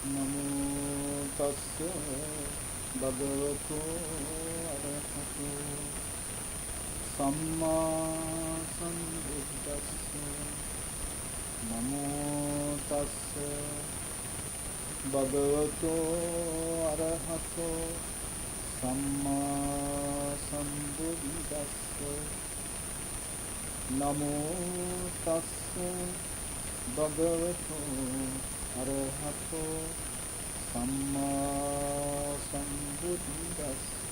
Namo tassa bhagavato arahato samma sambuddhassa. Namo tassa bhagavato arahato samma sambuddhassa. Namo tassa bhagavato arahato samma sambuddhassa.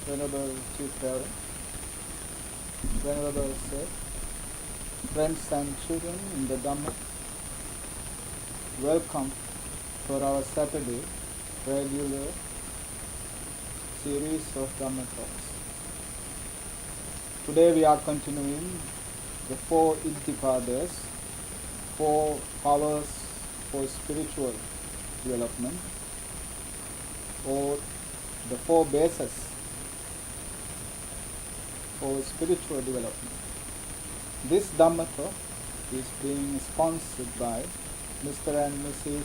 Venerable Chief Thero, Venerable Sir, friends and children in the Dhamma, welcome for our Saturday regular series of Dhamma talks. Today we are continuing the 4 Iddhipādas, 4 powers for spiritual development, or the 4 bases for spiritual development. This Dhamma talk is being sponsored by Mr. and Mrs.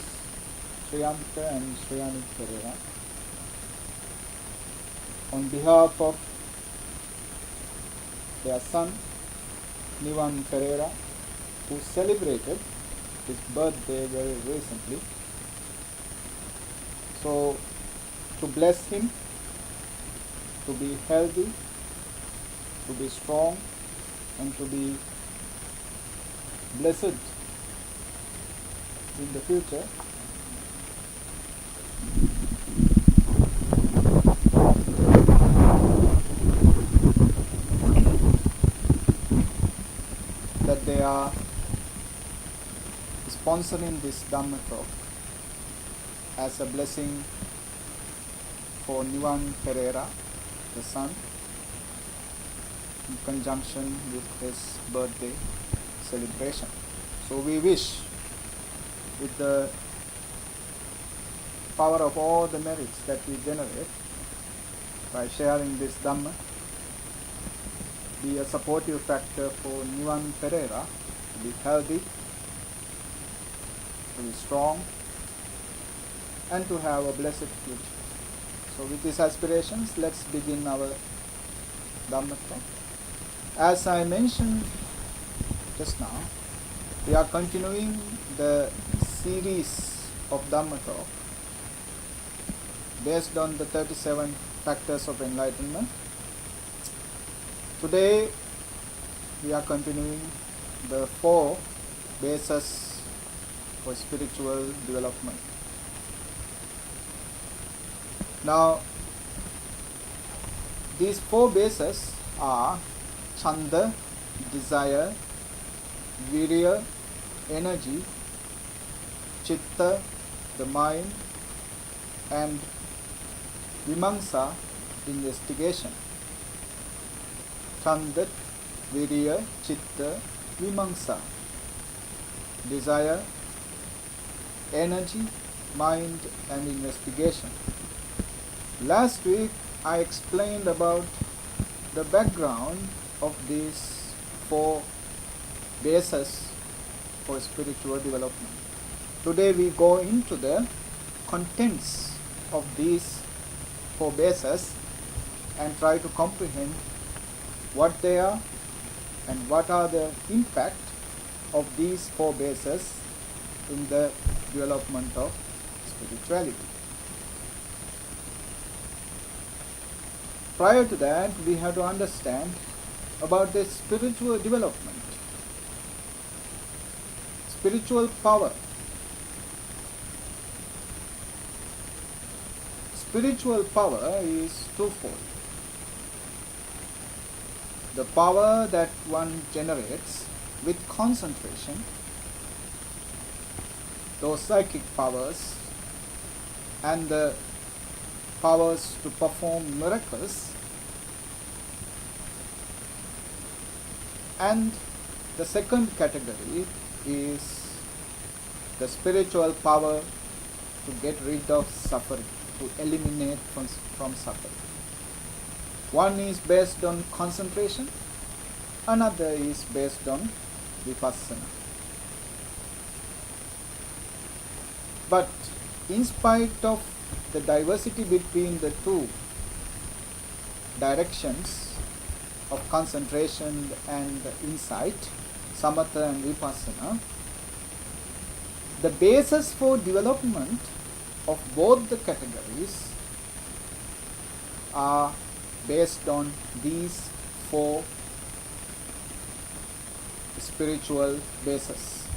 Shriyanta and Shriyani Thero on behalf of their son Nivan Pereira, who celebrated his birthday very recently. So, to bless him, to be healthy, to be strong, and to be blessed in the future, that they are sponsoring this Dhamma talk as a blessing for Nivan Pereira, the son, in conjunction with his birthday celebration. So we wish, with the power of all the merits that we generate by sharing this Dhamma, be a supportive factor for Nivan Pereira to be healthy, to be strong, and to have a blessed future. So with these aspirations, let's begin our Dhamma talk. As I mentioned just now, we are continuing the series of Dhamma talk based on the 37 factors of enlightenment. Today we are continuing the 4 bases for spiritual development. Now, these 4 bases are Chanda, desire, Virya, energy, Chitta, the mind, and Vimamsa, investigation. Chanda, Virya, Chitta, Vimamsa. Desire, energy, mind, and investigation. Last week I explained about the background of these 4 bases for spiritual development. Today we go into the contents of these 4 bases and try to comprehend what they are and what are the impact of these 4 bases in the development of spirituality. Prior to that, we have to understand about the spiritual development. Spiritual power. Spiritual power is twofold. The power that one generates with concentration, those psychic powers, and the powers to perform miracles, and the second category is the spiritual power to get rid of suffering, to eliminate from suffering. One is based on concentration, another is based on Vipassana. But in spite of the diversity between the two directions of concentration and insight, Samatha and Vipassana, the basis for development of both the categories are based on these four spiritual bases: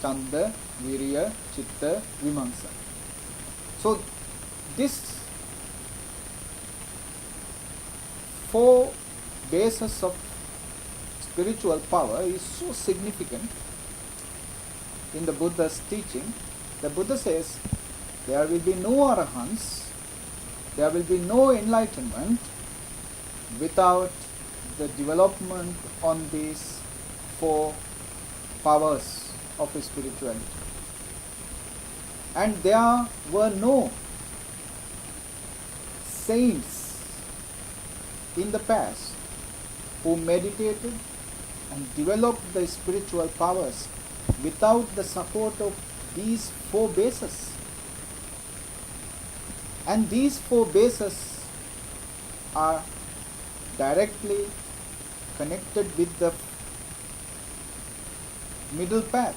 Chanda, Virya, Chitta, Vimamsa. So this four bases of spiritual power is so significant in the Buddha's teaching. The Buddha says there will be no arahants, there will be no enlightenment without the development on these four powers of spirituality. And there were no saints in the past who meditated and developed the spiritual powers without the support of these four bases. And these four bases are directly connected with the middle path,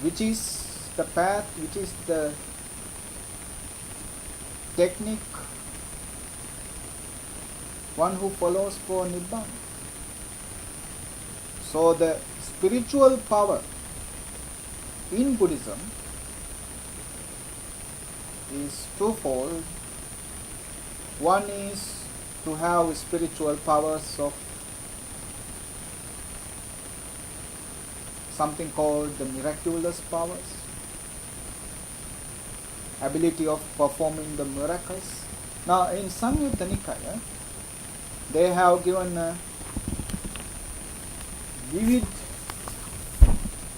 which is the path, which is the technique one who follows for Nibbana. So the spiritual power in Buddhism is twofold. One is to have spiritual powers of something called the miraculous powers, ability of performing the miracles. Now in Samyutta Nikaya, they have given a vivid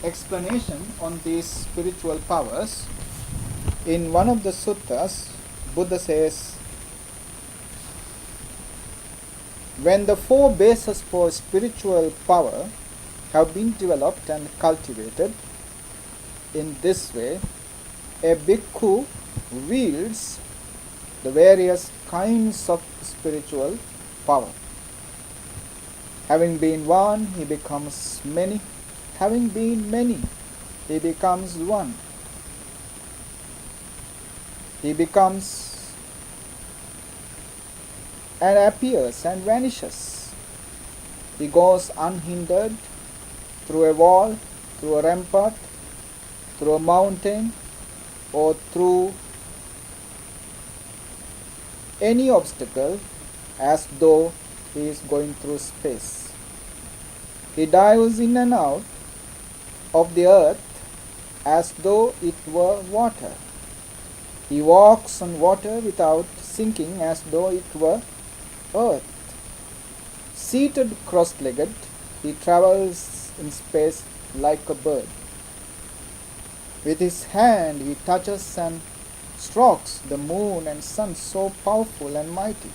explanation on these spiritual powers. In one of the suttas, Buddha says, when the four bases for spiritual power have been developed and cultivated in this way, a bhikkhu wields the various kinds of spiritual power. Having been one, he becomes many. Having been many, he becomes one. He becomes and appears and vanishes. He goes unhindered through a wall, through a rampart, through a mountain, or through any obstacle, as though he is going through space. He dives in and out of the earth as though it were water. He walks on water without sinking, as though it were earth. Seated cross-legged, he travels in space like a bird. With his hand he touches and strokes the moon and sun, so powerful and mighty.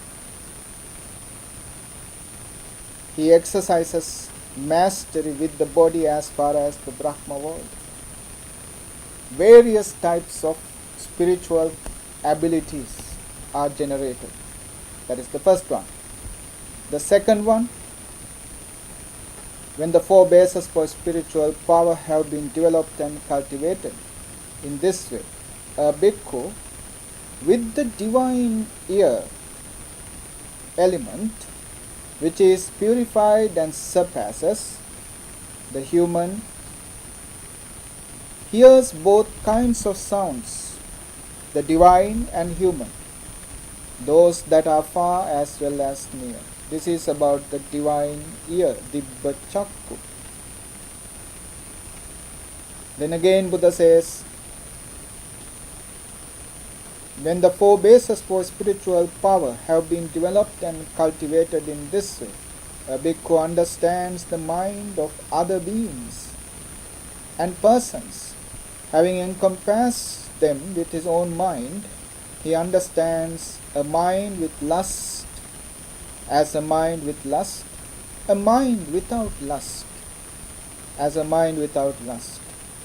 He exercises mastery with the body as far as the Brahma world. Various types of spiritual abilities are generated. That is the first one. The second one, when the four bases for spiritual power have been developed and cultivated in this way, a bhikkhu with the divine ear element, which is purified and surpasses the human, hears both kinds of sounds, the divine and human, those that are far as well as near. This is about the divine ear, Dibba Chakku. Then again Buddha says, when the four bases for spiritual power have been developed and cultivated in this way, a bhikkhu understands the mind of other beings and persons. Having encompassed them with his own mind, he understands a mind with lust as a mind with lust, a mind without lust, as a mind without lust,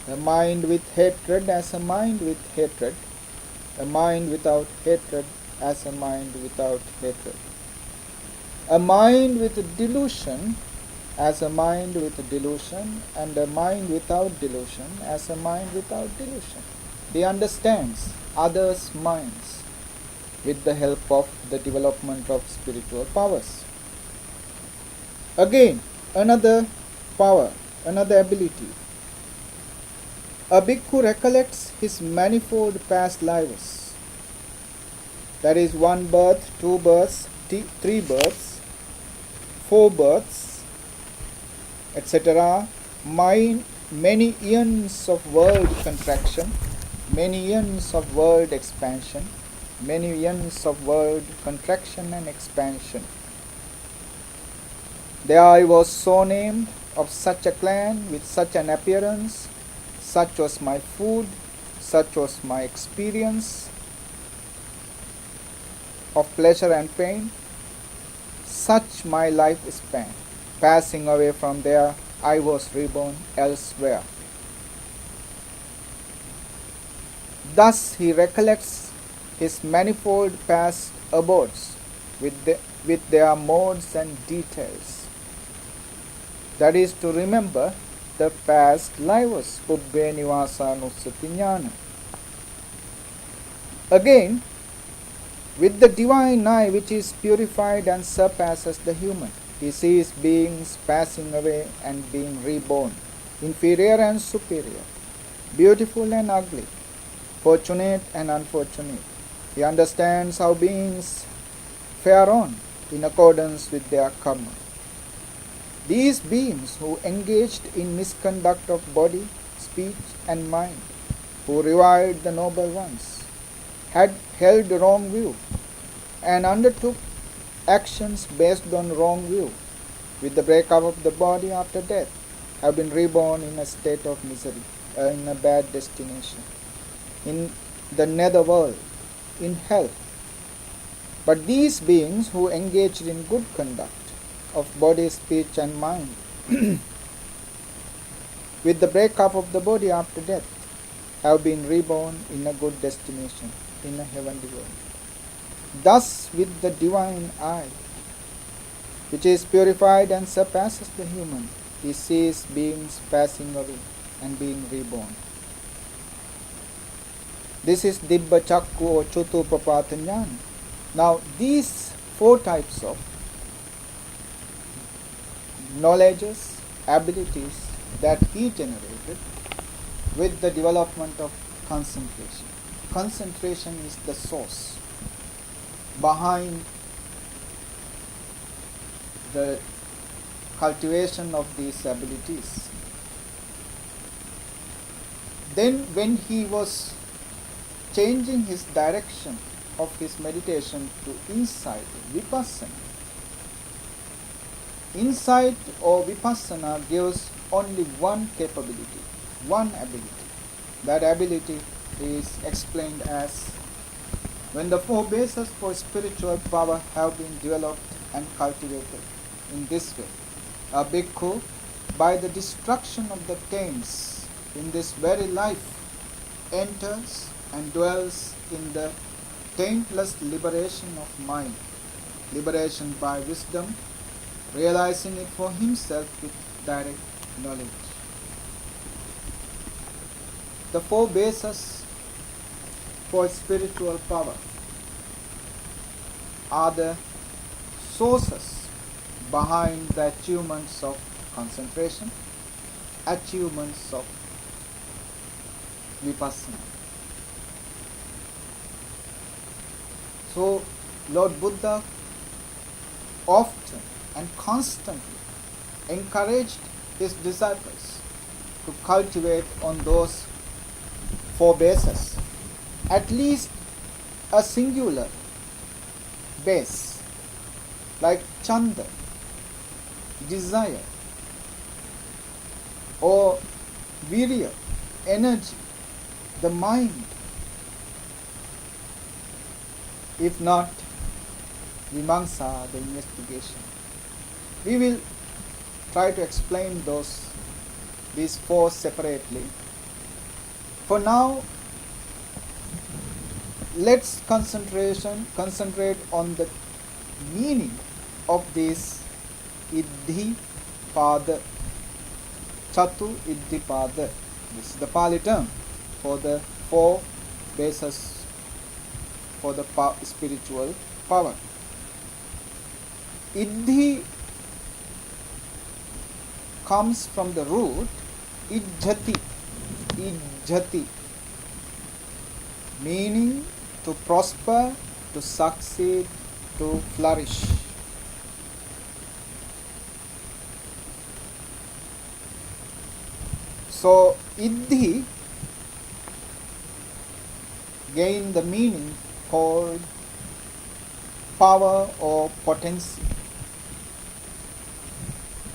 a mind with hatred as a mind with hatred, a mind without hatred as a mind without hatred, a mind with delusion as a mind with delusion, and a mind without delusion as a mind without delusion. He understands others' minds with the help of the development of spiritual powers. Again, another power, another ability. A bhikkhu recollects his manifold past lives. That is, 1 birth, 2 births, 3 births, 4 births, etc. Many eons of world contraction, many eons of world expansion, many eons of world contraction and expansion. There I was so named, of such a clan, with such an appearance, such was my food, such was my experience of pleasure and pain, such my life span. Passing away from there, I was reborn elsewhere. Thus he recollects his manifold past abodes with their modes and details. That is to remember the past lives, Pubbhe Nivasa Nussati Jnana. Again, with the divine eye which is purified and surpasses the human, he sees beings passing away and being reborn, inferior and superior, beautiful and ugly, fortunate and unfortunate. He understands how beings fare on in accordance with their karma. These beings who engaged in misconduct of body, speech and mind, who reviled the noble ones, had held wrong view and undertook actions based on wrong view, with the breakup of the body after death, have been reborn in a state of misery, in a bad destination, in the netherworld, in hell. But these beings who engaged in good conduct of body, speech and mind, with the breakup of the body after death, have been reborn in a good destination, in a heavenly world. Thus, with the divine eye, which is purified and surpasses the human, he sees beings passing away and being reborn. This is Dibba Chakku or Chutupapata Jnana. Now, these 4 types of knowledges, abilities that he generated with the development of concentration. Concentration is the source behind the cultivation of these abilities. Then when he was changing his direction of his meditation to insight, vipassana. Insight or vipassana gives only one capability, one ability. That ability is explained as when the 4 bases for spiritual power have been developed and cultivated in this way, a bhikkhu, by the destruction of the taints in this very life, enters and dwells in the taintless liberation of mind, liberation by wisdom, realizing it for himself with direct knowledge. The 4 bases for spiritual power are the sources behind the achievements of concentration, achievements of vipassana. So, Lord Buddha often and constantly encouraged his disciples to cultivate on those 4 bases, at least a singular base, like chanda, desire, or virya, energy, the mind. If not, Vimamsa, the investigation. We will try to explain these four separately. For now, let's concentrate on the meaning of this Iddhipāda, Chatu Iddhipāda. This is the Pali term for the four bases for the spiritual power. Iddhi comes from the root ijjati, meaning to prosper, to succeed, to flourish. So Iddhi gain the meaning called power or potency.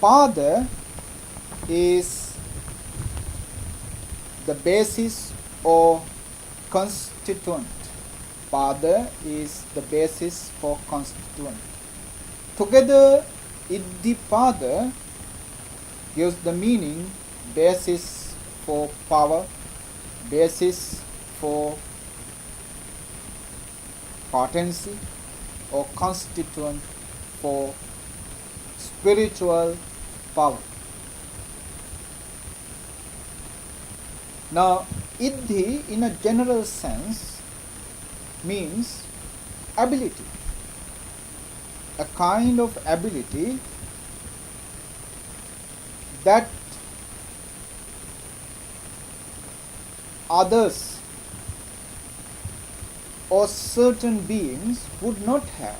Pada is the basis or constituent. Pada is the basis for constituent. Together, Iddhipāda gives the meaning basis for power, basis for potency, or constituent for spiritual power. Now, Iddhi in a general sense means ability, a kind of ability that others or certain beings would not have.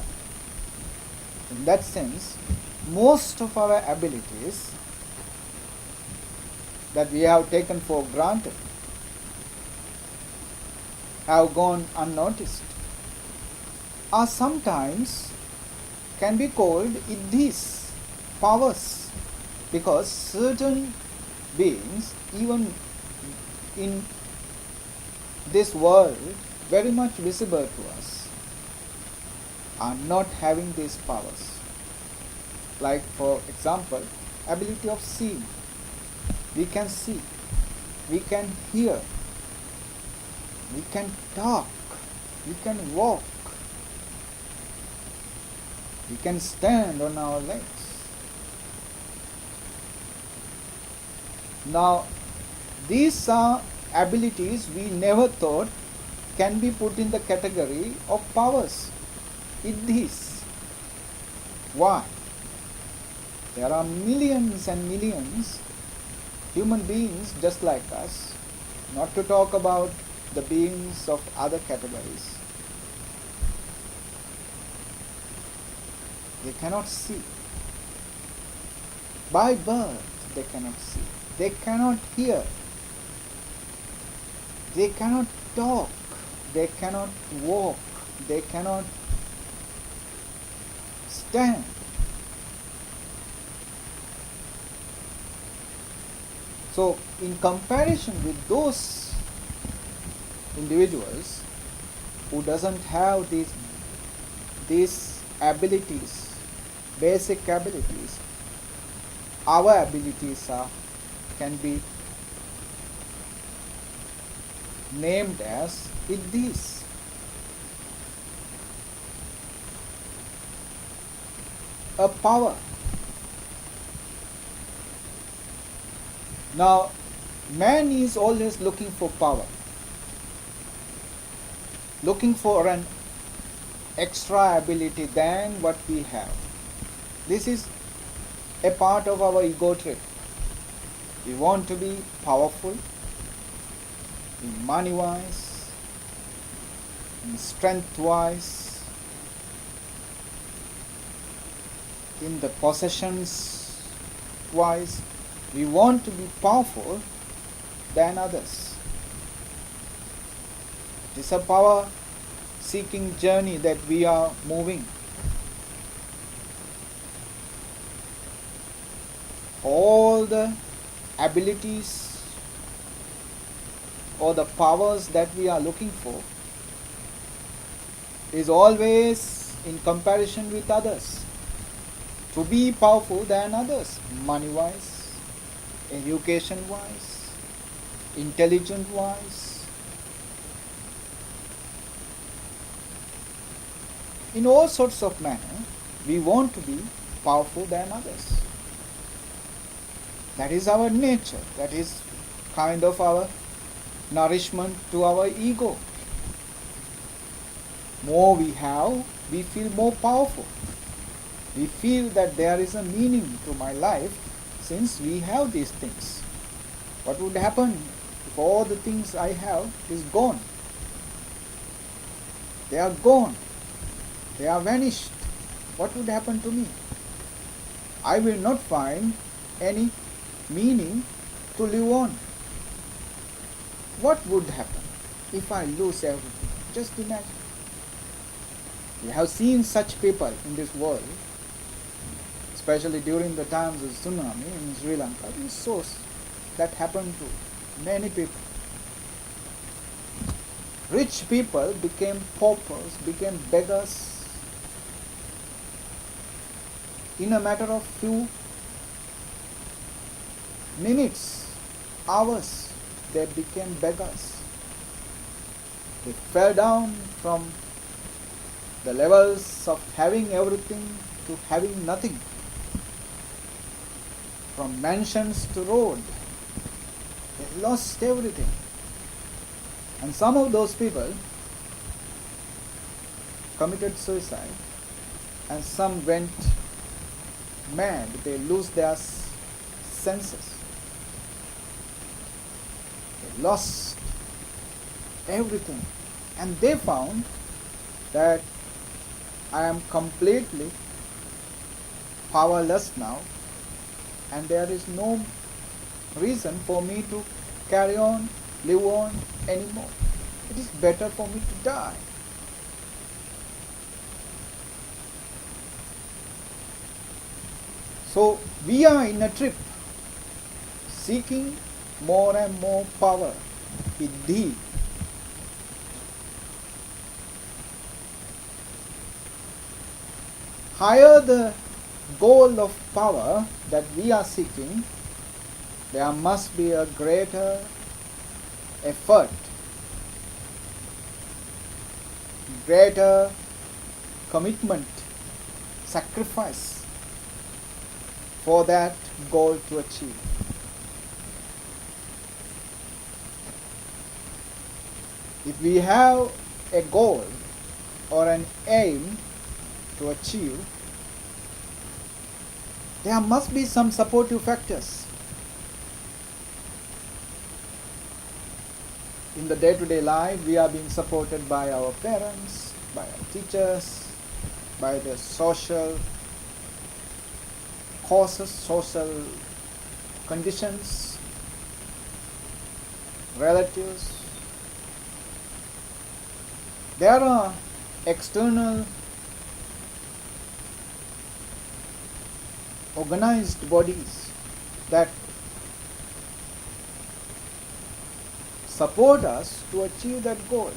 In that sense, most of our abilities that we have taken for granted have gone unnoticed, are sometimes can be called Iddhis, powers, because certain beings, even in this world very much visible to us, are not having these powers. Like, for example, ability of seeing. We can see, we can hear, we can talk, we can walk, we can stand on our legs. Now, these are abilities we never thought can be put in the category of powers, Iddhis. Why? There are millions and millions human beings just like us, not to talk about the beings of other categories. They cannot see. By birth, they cannot see. They cannot hear. They cannot talk. They cannot walk. They cannot stand. So, in comparison with those individuals who doesn't have these abilities, basic abilities, our abilities can be named as Iddhis. A power. Now, man is always looking for power, looking for an extra ability than what we have. This is a part of our ego trip. We want to be powerful in money-wise, in strength-wise, in the possessions-wise. We want to be powerful than others. It is a power-seeking journey that we are moving. All the abilities or the powers that we are looking for is always in comparison with others, to be powerful than others, money-wise, education-wise, intelligent-wise. In all sorts of manner, we want to be powerful than others. That is our nature. That is kind of our nourishment to our ego. More we have, we feel more powerful. We feel that there is a meaning to my life since we have these things. What would happen if all the things I have is gone? They are gone. They are vanished. What would happen to me? I will not find any meaning to live on. What would happen if I lose everything? Just imagine. We have seen such people in this world, especially during the times of tsunami in Sri Lanka. We saw that happened to many people. Rich people became paupers, became beggars in a matter of few minutes, hours. They became beggars. They fell down from the levels of having everything to having nothing. From mansions to road. They lost everything. And some of those people committed suicide, and some went mad. They lose their senses. They lost everything. And they found that I am completely powerless now, and there is no reason for me to carry on, live on anymore. It is better for me to die. So we are in a trip seeking more and more power, Iddhi. Higher the goal of power that we are seeking, there must be a greater effort, greater commitment, sacrifice for that goal to achieve. If we have a goal or an aim to achieve, there must be some supportive factors. In the day-to-day life, we are being supported by our parents, by our teachers, by the social causes, social conditions, relatives. There are external organized bodies that support us to achieve that goal.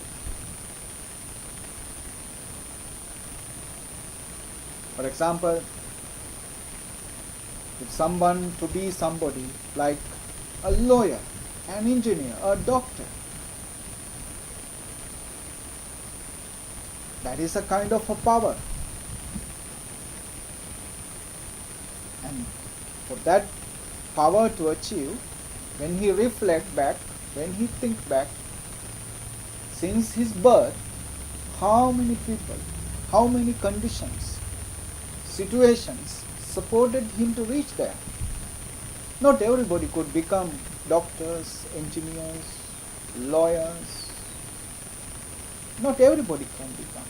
For example, if someone to be somebody like a lawyer, an engineer, a doctor, that is a kind of a power. And for that power to achieve, when he reflect back, when he think back, since his birth, how many people, how many conditions, situations supported him to reach there. Not everybody could become doctors, engineers, lawyers. Not everybody can become.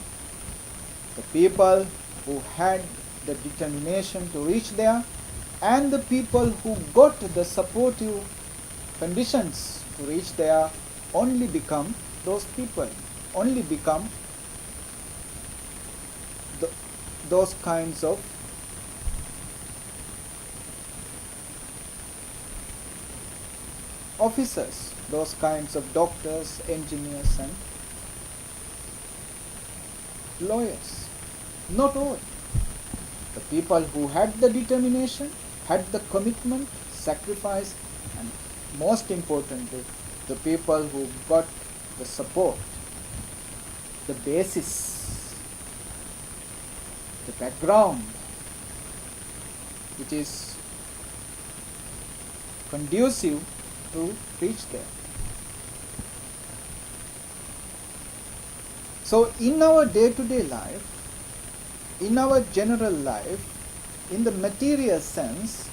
The people who had the determination to reach there, and the people who got the supportive conditions to reach there, only become those people, only become those kinds of officers, those kinds of doctors, engineers and lawyers. Not all. The people who had the determination, had the commitment, sacrifice, and most importantly, the people who got the support, the basis, the background, which is conducive to reach there. So in our day-to-day life, in our general life, in the material sense,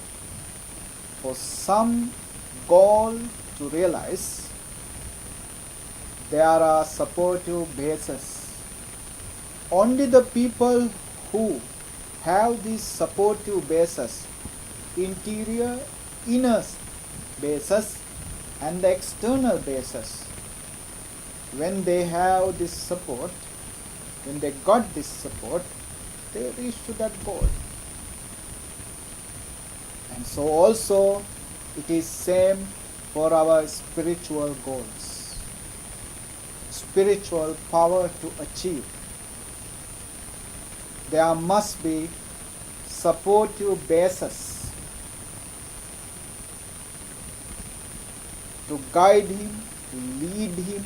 for some goal to realize, there are supportive bases. Only the people who have these supportive bases, interior, inner bases, and the external bases, when they have this support, when they got this support, they reach to that goal. And so also it is same for our spiritual goals, spiritual power to achieve. There must be supportive basis to guide him, to lead him,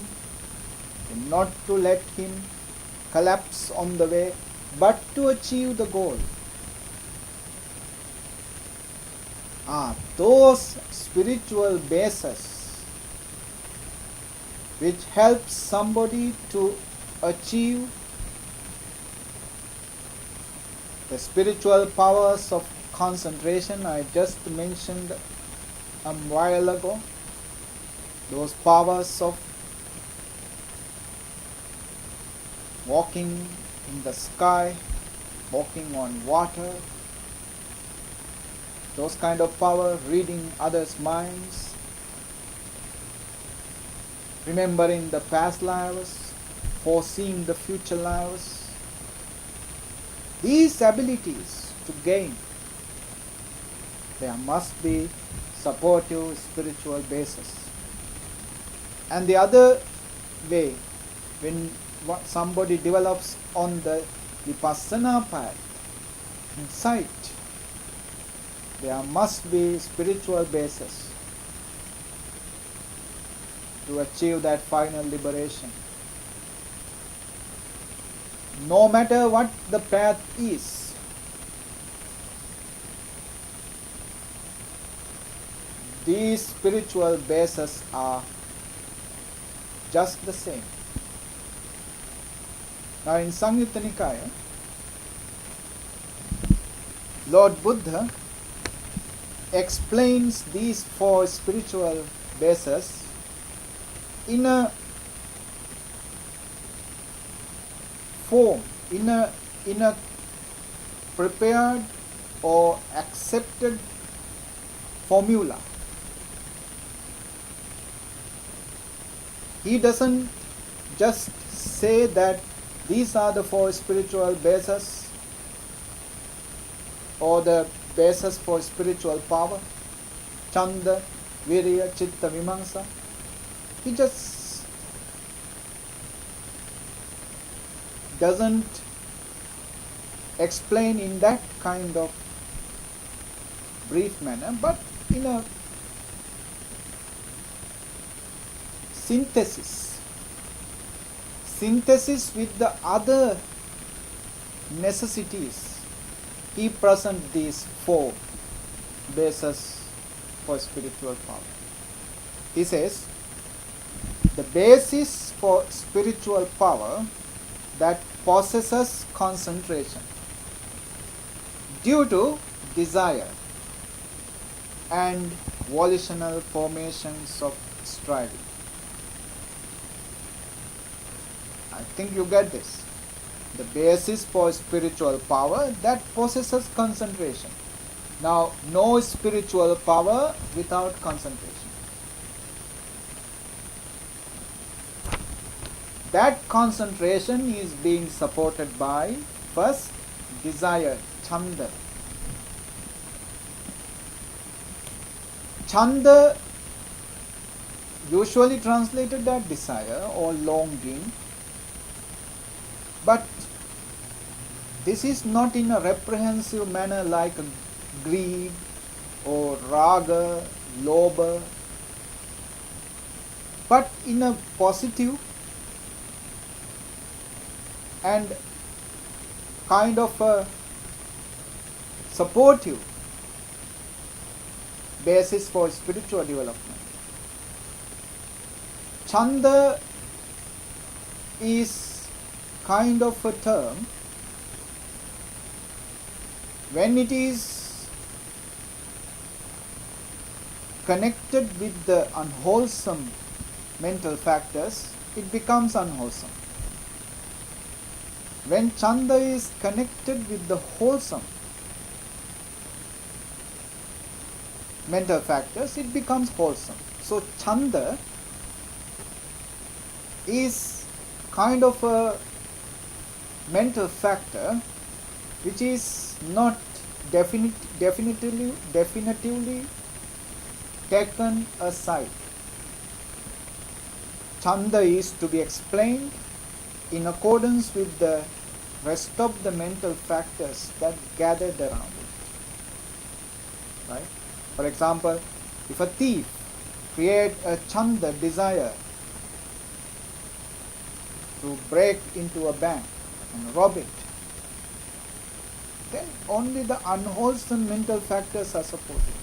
not to let him collapse on the way, but to achieve the goal. Those spiritual bases which help somebody to achieve the spiritual powers of concentration I just mentioned a while ago, those powers of walking in the sky, walking on water, those kind of power, reading others' minds, remembering the past lives, foreseeing the future lives. These abilities to gain, there must be supportive spiritual basis. And the other way, when somebody develops on the Vipassana path, insight, there must be spiritual basis to achieve that final liberation. No matter what the path is, these spiritual bases are just the same. Now in Samyutta Nikaya, Lord Buddha explains these four spiritual bases in a form, in a prepared or accepted formula. He doesn't just say that these are the four spiritual bases or the basis for spiritual power, Chanda, Virya, Chitta, Vimamsa. He just doesn't explain in that kind of brief manner, but in a synthesis with the other necessities. He presents these four bases for spiritual power. He says, the basis for spiritual power that possesses concentration due to desire and volitional formations of striving. I think you get this. The basis for spiritual power that possesses concentration. Now, no spiritual power without concentration. That concentration is being supported by, first, desire, Chanda. Chanda, usually translated as desire or longing, but This is not in a reprehensive manner like greed or raga, lobha, but in a positive and kind of a supportive basis for spiritual development. Chanda is kind of a term when it is connected with the unwholesome mental factors, it becomes unwholesome. When chanda is connected with the wholesome mental factors, it becomes wholesome. So chanda is kind of a mental factor which is not definitively taken aside. Chanda is to be explained in accordance with the rest of the mental factors that gathered around it. Right? For example, if a thief creates a chanda desire to break into a bank and rob it, then only the unwholesome mental factors are supported.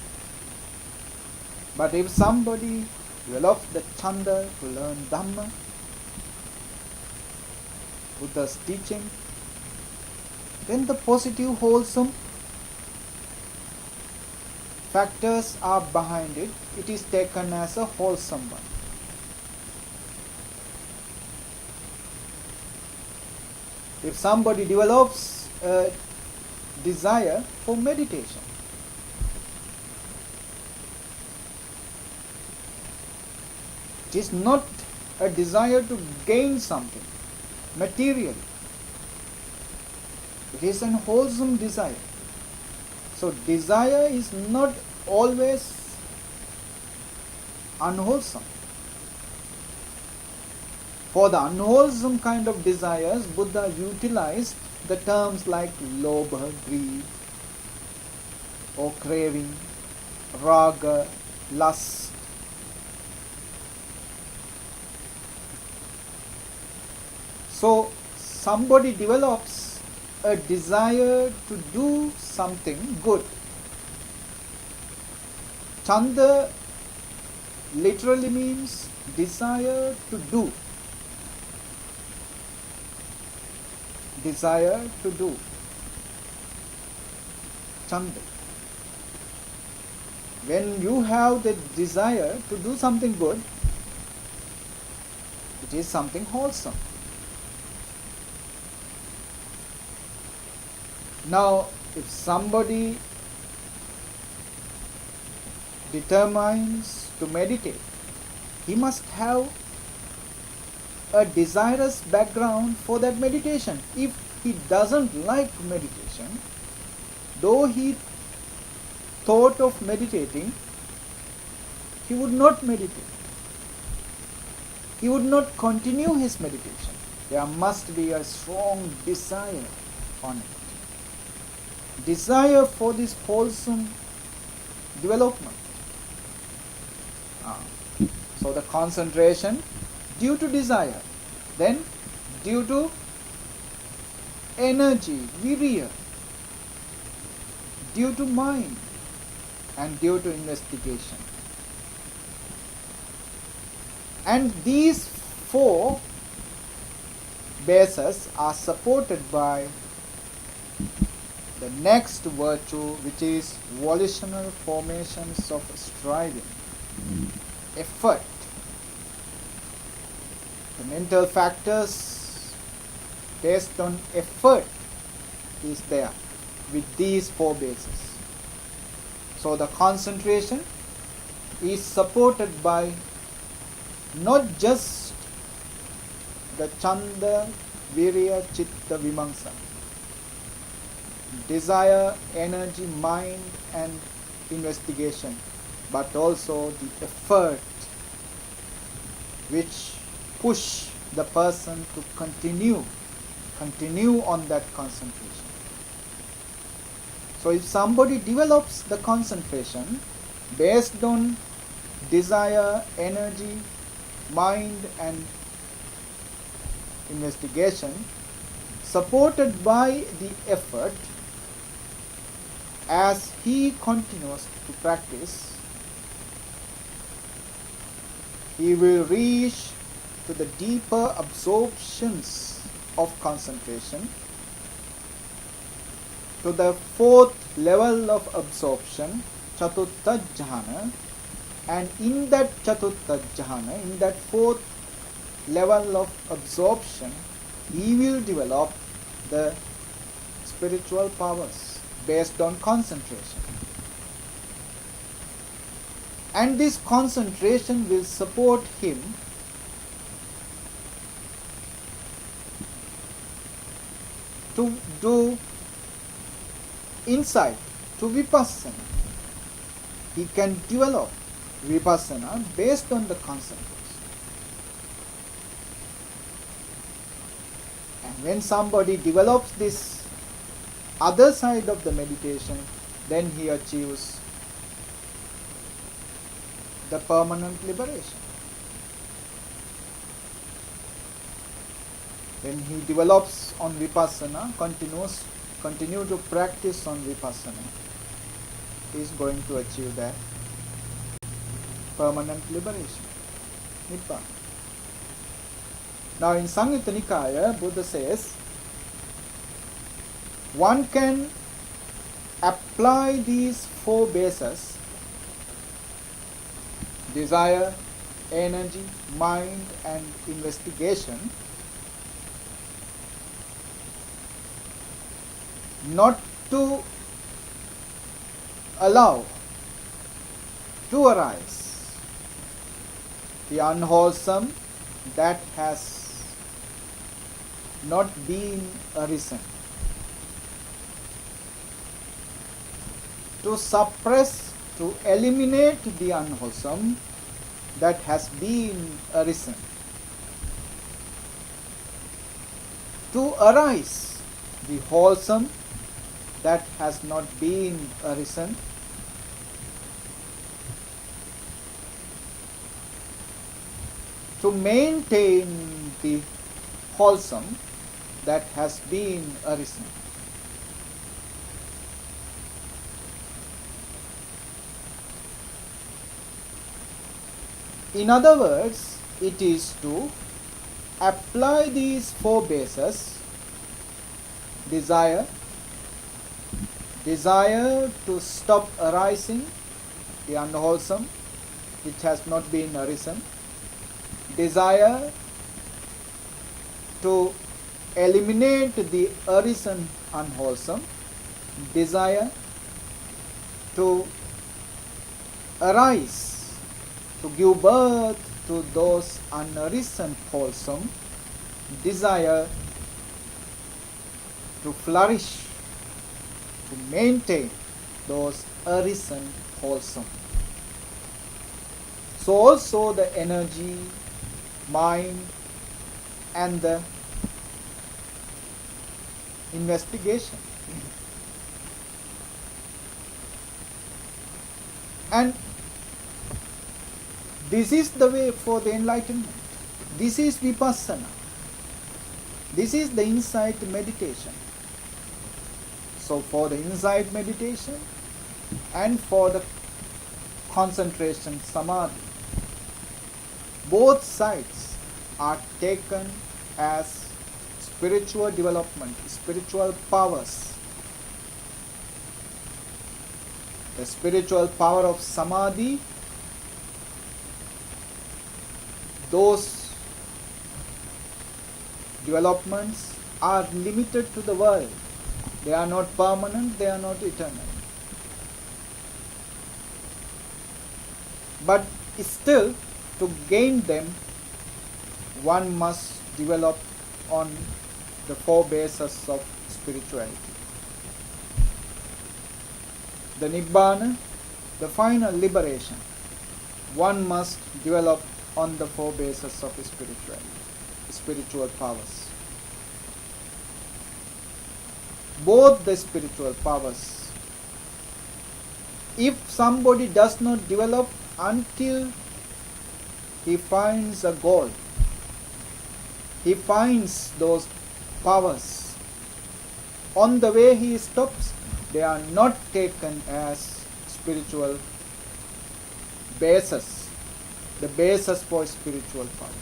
But if somebody develops the chanda to learn Dhamma, Buddha's teaching, then the positive, wholesome factors are behind it. It is taken as a wholesome one. If somebody develops a desire for meditation, it is not a desire to gain something materially. It is an wholesome desire. So desire is not always unwholesome. For the unwholesome kind of desires, Buddha utilized the terms like lobha, greed, or craving, raga, lust. So somebody develops a desire to do something good. Chanda literally means desire to do. Desire to do. Chanda. When you have the desire to do something good, it is something wholesome. Now, if somebody determines to meditate, he must have a desirous background for that meditation. If he doesn't like meditation, though he thought of meditating, he would not meditate. He would not continue his meditation. There must be a strong desire on it. Desire for this wholesome development. So the concentration due to desire, then due to energy, virya, due to mind, and due to investigation. And these four bases are supported by the next virtue, which is volitional formations of striving, effort. The mental factors based on effort is there with these four bases. So the concentration is supported by not just the chanda, virya, chitta, vimamsa, desire, energy, mind and investigation, but also the effort which push the person to continue continue on that concentration. So if somebody develops the concentration based on desire, energy, mind and investigation, supported by the effort, as he continues to practice, he will reach to the deeper absorptions of concentration, to the fourth level of absorption, Chatutta Jhana, and in that Chatutta Jhana, in that fourth level of absorption, he will develop the spiritual powers based on concentration. And this concentration will support him to do insight, to vipassana. He can develop vipassana based on the concentration. And when somebody develops this other side of the meditation, then he achieves the permanent liberation. When he develops on vipassana, continue to practice on vipassana, he is going to achieve that permanent liberation, Nibbana. Now in Samyutta Nikaya, Buddha says, one can apply these four bases, desire, energy, mind and investigation, not to allow to arise the unwholesome that has not been arisen, to suppress, to eliminate the unwholesome that has been arisen, to arise the wholesome that has not been arisen, to maintain the wholesome that has been arisen. In other words, it is to apply these four bases, desire to stop arising the unwholesome which has not been arisen, desire to eliminate the arisen unwholesome, desire to arise, to give birth to those unarisen wholesome, desire to flourish, to maintain those arisen wholesome. So also the energy, mind and the investigation. And this is the way for the enlightenment. This is vipassana. This is the insight meditation. So for the insight meditation and for the concentration samadhi, both sides are taken as spiritual development, spiritual powers. The spiritual power of samadhi, those developments are limited to the world. They are not permanent, they are not eternal. But still, to gain them, one must develop on the four bases of spirituality. The Nibbana, the final liberation, one must develop on the four bases of spirituality, spiritual powers. both the spiritual powers. If somebody does not develop until he finds a goal, he finds those powers, on the way he stops, they are not taken as spiritual basis, the basis for spiritual powers.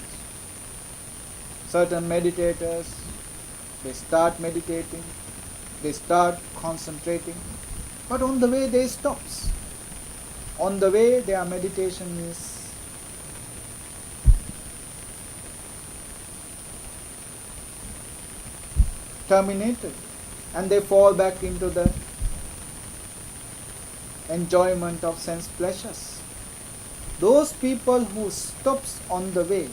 Certain meditators, they start meditating, they start concentrating, but on the way they stops. On the way their meditation is terminated and they fall back into the enjoyment of sense pleasures. Those people who stops on the way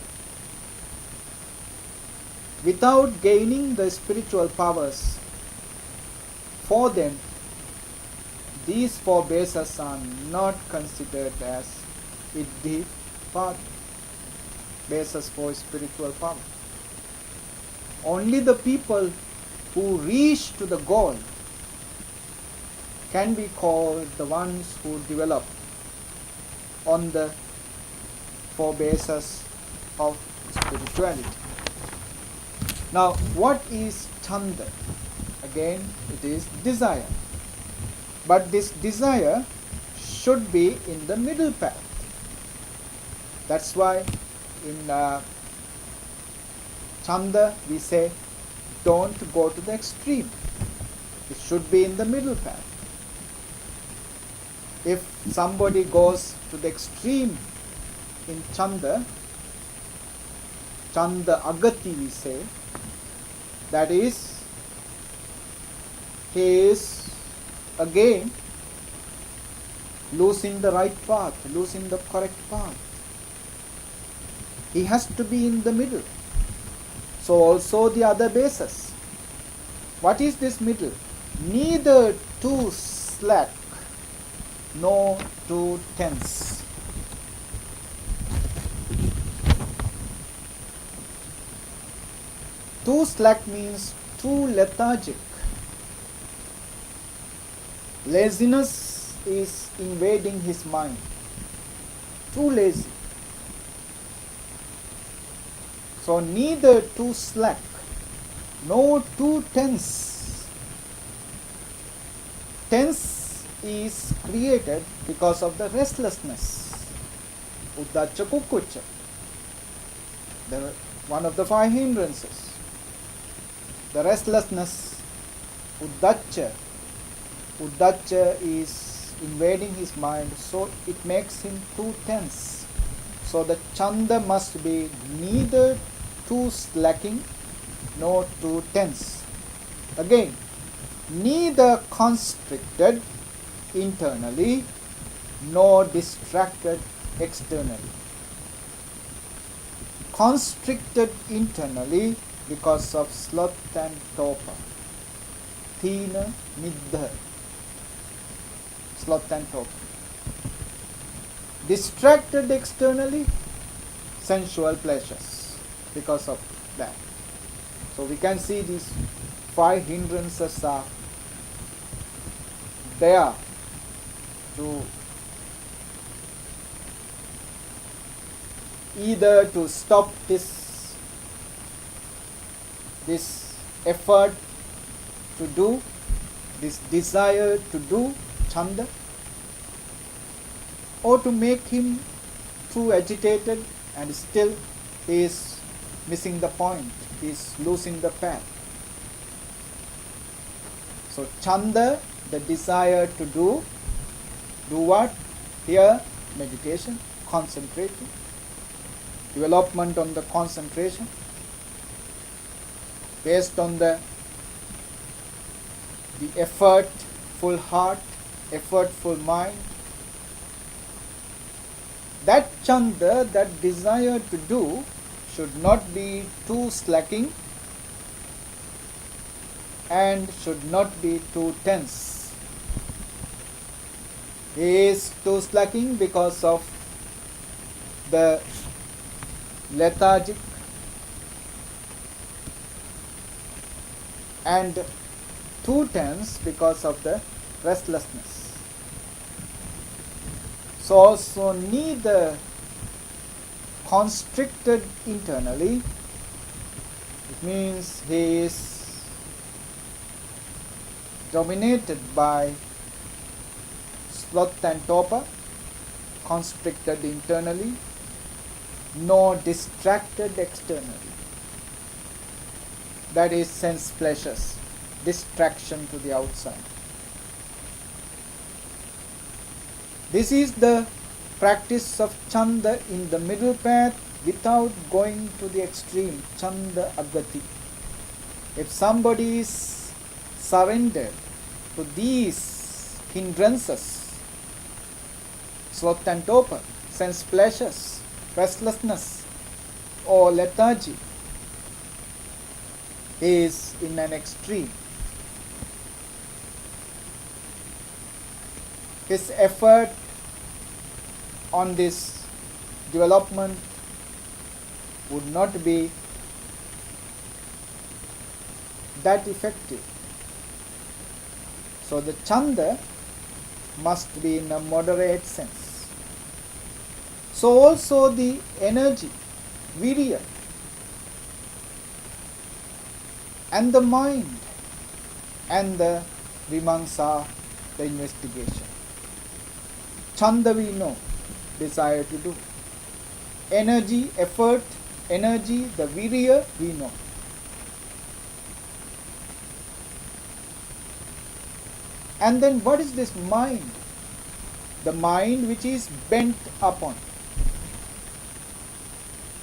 without gaining the spiritual powers, for them these four bases are not considered as Iddhipāda, bases for spiritual power. Only the people who reach to the goal can be called the ones who develop on the four bases of spirituality. Now, what is chanda? Again, it is desire. But this desire should be in the middle path. That's why in chanda we say, don't go to the extreme. It should be in the middle path. If somebody goes to the extreme in chanda agati we say, that is, he is again losing the right path, losing the correct path. He has to be in the middle. So also the other bases. What is this middle? Neither too slack nor too tense. Too slack means too lethargic. Laziness is invading his mind. Too lazy. So neither too slack nor too tense. Tense is created because of the restlessness. Uddacha kukucha. One of the five hindrances. The restlessness, uddacha. Uddacha is invading his mind, so it makes him too tense. So the chanda must be neither too slacking nor too tense. Again, neither constricted internally nor distracted externally. Constricted internally because of sloth and torpor. Thina middha. Sloth and torpor. Distracted externally, sensual pleasures because of that. So we can see these five hindrances are there to either to stop this effort to do, this desire to do chanda, or to make him too agitated and still he is missing the point, he is losing the path. So chanda, the desire to do what? Here, meditation, concentrating, development on the concentration, based on the effortful heart, effortful mind. That chanda, that desire to do, should not be too slacking and should not be too tense. He is too slacking because of the lethargic and too tense because of the restlessness. So neither constricted internally, it means he is dominated by sloth and torpor, constricted internally, nor distracted externally. That is sense pleasures, distraction to the outside. This is the practice of Chanda in the middle path without going to the extreme, Chanda Agati. If somebody is surrendered to these hindrances, sloth and torpor, sense pleasures, restlessness or lethargy, is in an extreme. His effort on this development would not be that effective. So the Chanda must be in a moderate sense. So also the energy, virya, and the mind, and the vimamsa, the investigation. Chanda we know, desire to do. Energy, effort, energy, the virya we know. And then what is this mind? The mind which is bent upon.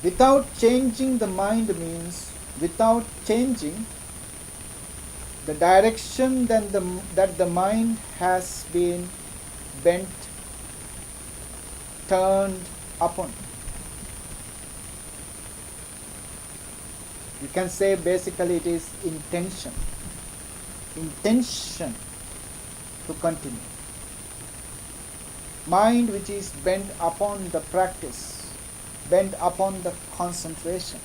Without changing the mind means without changing the direction that the mind has been bent, turned upon. You can say basically it is intention. Intention to continue. Mind which is bent upon the practice, bent upon the concentration,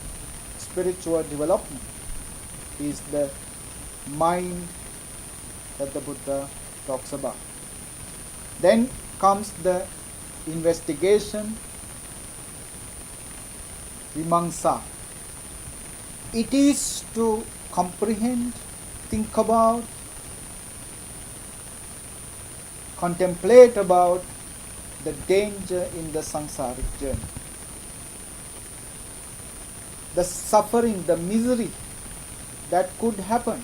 spiritual development is the mind that the Buddha talks about. Then comes the investigation, vimamsa. It is to comprehend, think about, contemplate about the danger in the samsaric journey. The suffering, the misery that could happen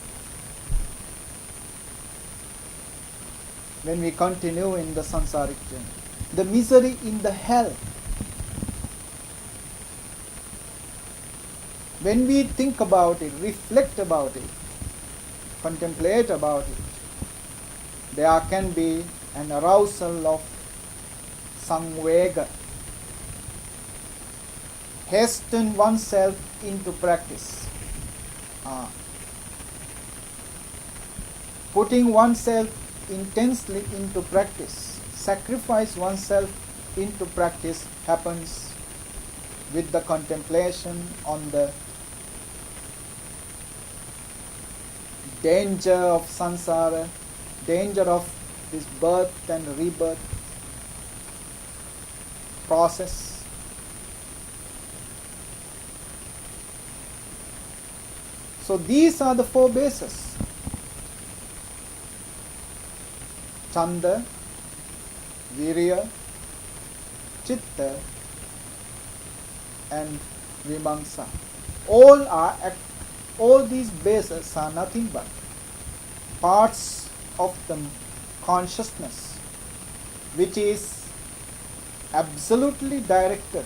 when we continue in the samsaric journey. The misery in the hell. When we think about it, reflect about it, contemplate about it, there can be an arousal of samvega. Hasten oneself into practice. Putting oneself intensely into practice, sacrifice oneself into practice happens with the contemplation on the danger of samsara, danger of this birth and rebirth process. So these are the four bases. Chanda, virya, chitta, and vimamsa. All these bases are nothing but parts of the consciousness which is absolutely directed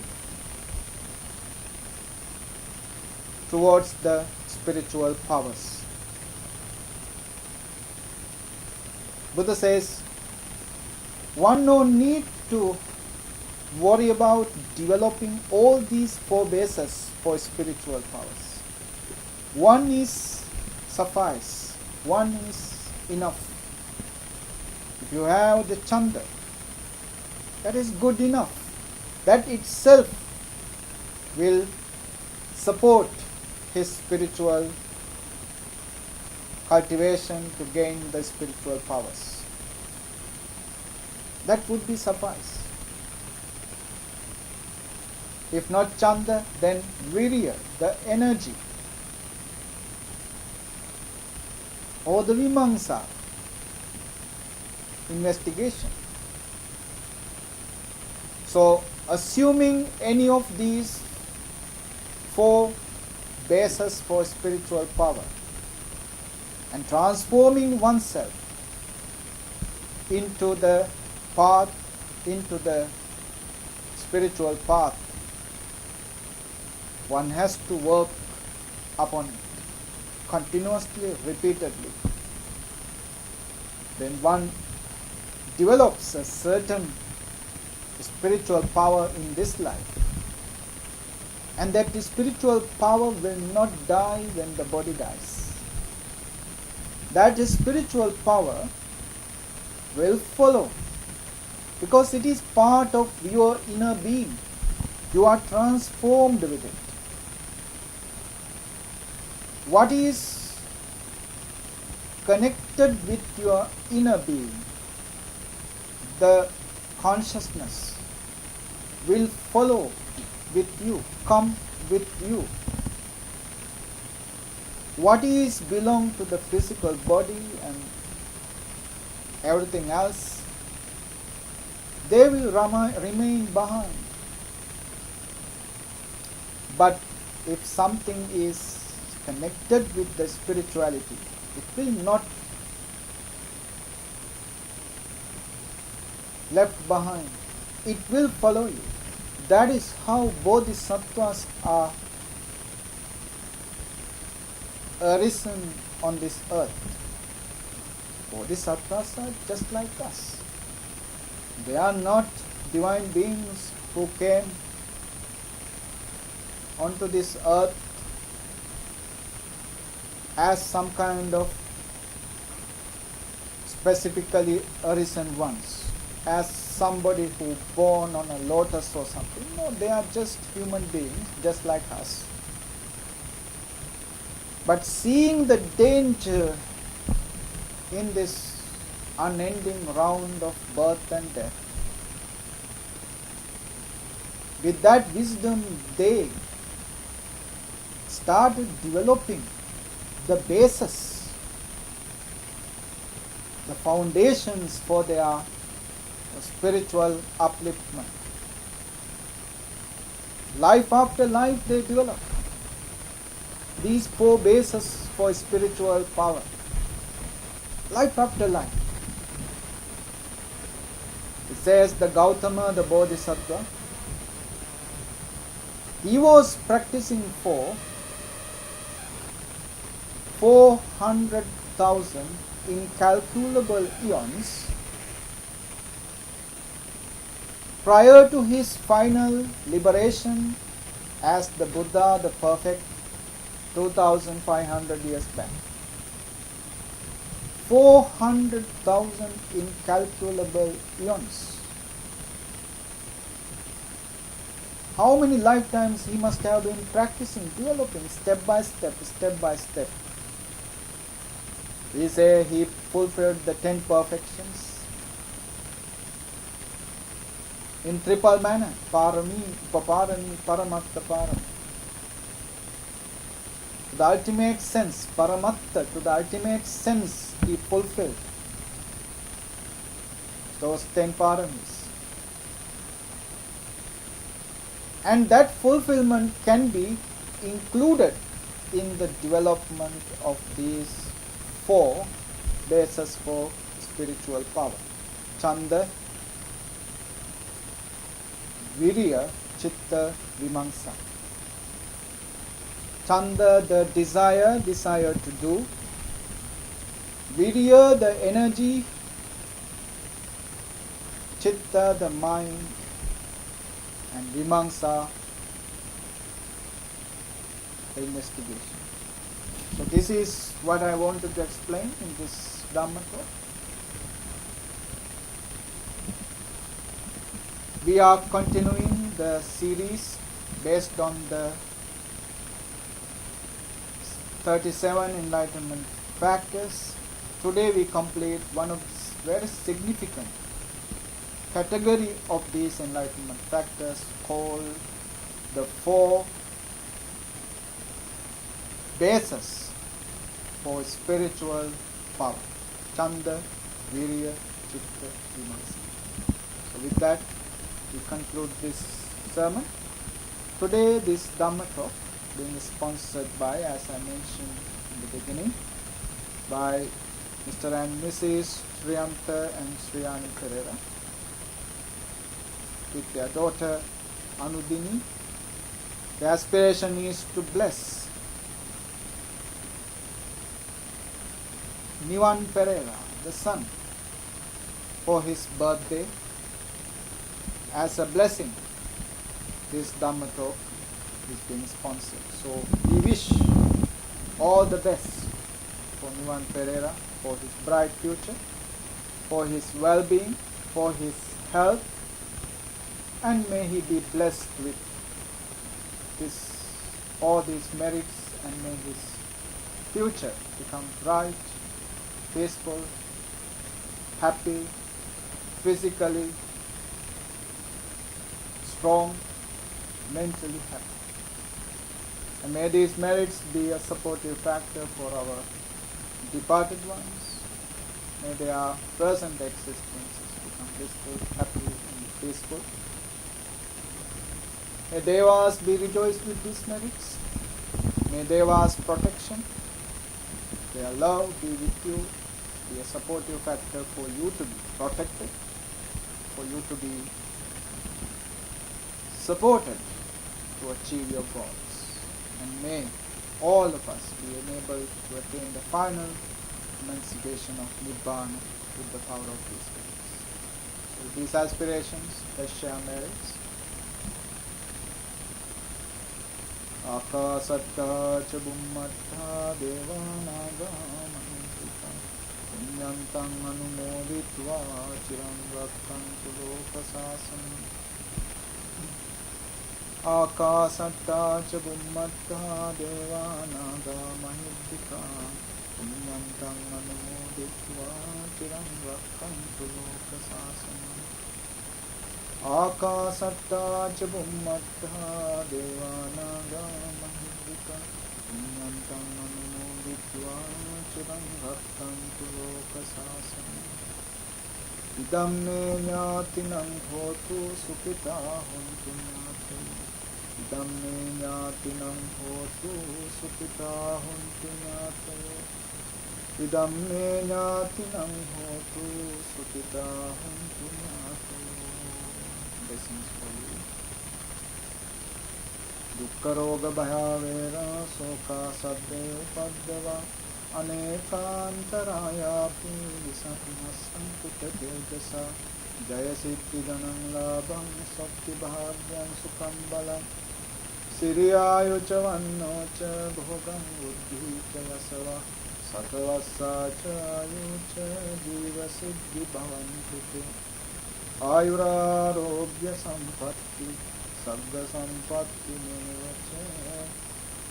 towards the spiritual powers. Buddha says, one no need to worry about developing all these four bases for spiritual powers. One is suffice, one is enough. If you have the Chanda, that is good enough. That itself will support his spiritual cultivation to gain the spiritual powers. That would be suffice. If not Chanda, then Virya, the energy, or the Vimamsa, investigation. So, assuming any of these four bases for spiritual power and transforming oneself into the path, into the spiritual path, one has to work upon it continuously, repeatedly. Then one develops a certain spiritual power in this life, and that the spiritual power will not die when the body dies. That spiritual power will follow, because it is part of your inner being. You are transformed with it. What is connected with your inner being, the consciousness, will follow with you, come with you. What is belong to the physical body and everything else, they will remain behind. But if something is connected with the spirituality, it will not left behind. It will follow you. That is how bodhisattvas are arisen on this earth. Bodhisattvas are just like us. They are not divine beings who came onto this earth as some kind of specifically arisen ones, as somebody who born on a lotus or something. No, they are just human beings, just like us. But seeing the danger in this unending round of birth and death, with that wisdom they started developing the basis, the foundations for their spiritual upliftment. Life after life they develop these four bases for spiritual power. Life after life. It says the Gautama, the Bodhisattva, he was practicing for 400,000 incalculable eons prior to his final liberation as the Buddha, the perfect, 2,500 years back. 400,000 incalculable eons. How many lifetimes he must have been practicing, developing step by step, step by step. We say he fulfilled the 10 perfections in triple manner, parami, upaparami, paramatta parami. To the ultimate sense, paramatta, to the ultimate sense he fulfilled those 10 paramis. And that fulfillment can be included in the development of these four bases for spiritual power. Chanda, Virya, Chitta, Vimamsa. Chanda, the desire to do. Virya, the energy. Chitta, the mind. And Vimamsa, the investigation. So this is what I wanted to explain in this Dhamma talk. We are continuing the series based on the 37 Enlightenment factors. Today we complete one of the very significant category of these enlightenment factors called the four bases for spiritual power: Chanda, Virya, Chitta, Vimarsa. So with that, we conclude this sermon. Today, this Dhamma talk being sponsored by, as I mentioned in the beginning, by Mr. and Mrs. Sriyanta and Sriyani Pereira, with their daughter Anudini. The aspiration is to bless Niwan Pereira, the son, for his birthday. As a blessing, this Dhamma talk is being sponsored. So we wish all the best for Niwan Pereira, for his bright future, for his well-being, for his health, and may he be blessed with all these merits, and may his future become bright, peaceful, happy, physically strong, mentally happy. And may these merits be a supportive factor for our departed ones. May their present existences become blissful, happy, and peaceful. May Devas be rejoiced with these merits. May Devas' protection, their love be with you, be a supportive factor for you to be protected, for you to be supported to achieve your goals. And may all of us be enabled to attain the final emancipation of Nibbana with the power of these merits. So with these aspirations, let's share merits. Akasatta ca bummatta devanaga mantrika punyantam anumoditva chiram rakkantu lokasasanam. Akasatta ca bummatta devanaga mantrika punyantam anumoditva chiram rakkantu lokasasanam. Akasatta ca bummatta devanaga mahidvika punyantam anumoditva chiram rakkantu lokasasanam. Idam me jnatinam hotu sukhita hontu jnate. Idam me jnatinam hotu sukhita hontu jnate. Idam me jnatinam hotu sukhita hontu jnate. Blessings for you. Dukkha roga bhaya vera soka sadde upaddava anekantarayapi visanasankuta tejasa jaya siddhi ganam labham sakti bhagyam sukham balam siriyayu ca vanno ca bhogam buddhi ca yasava satavassa ca ayu ca jiva siddhi bhavantu te ayurarogya sampatti sagga sampatti mevaca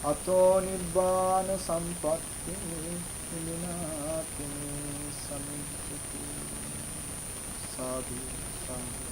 ato nibbana sampatti vininati samicchati. Sadhu, sadhu.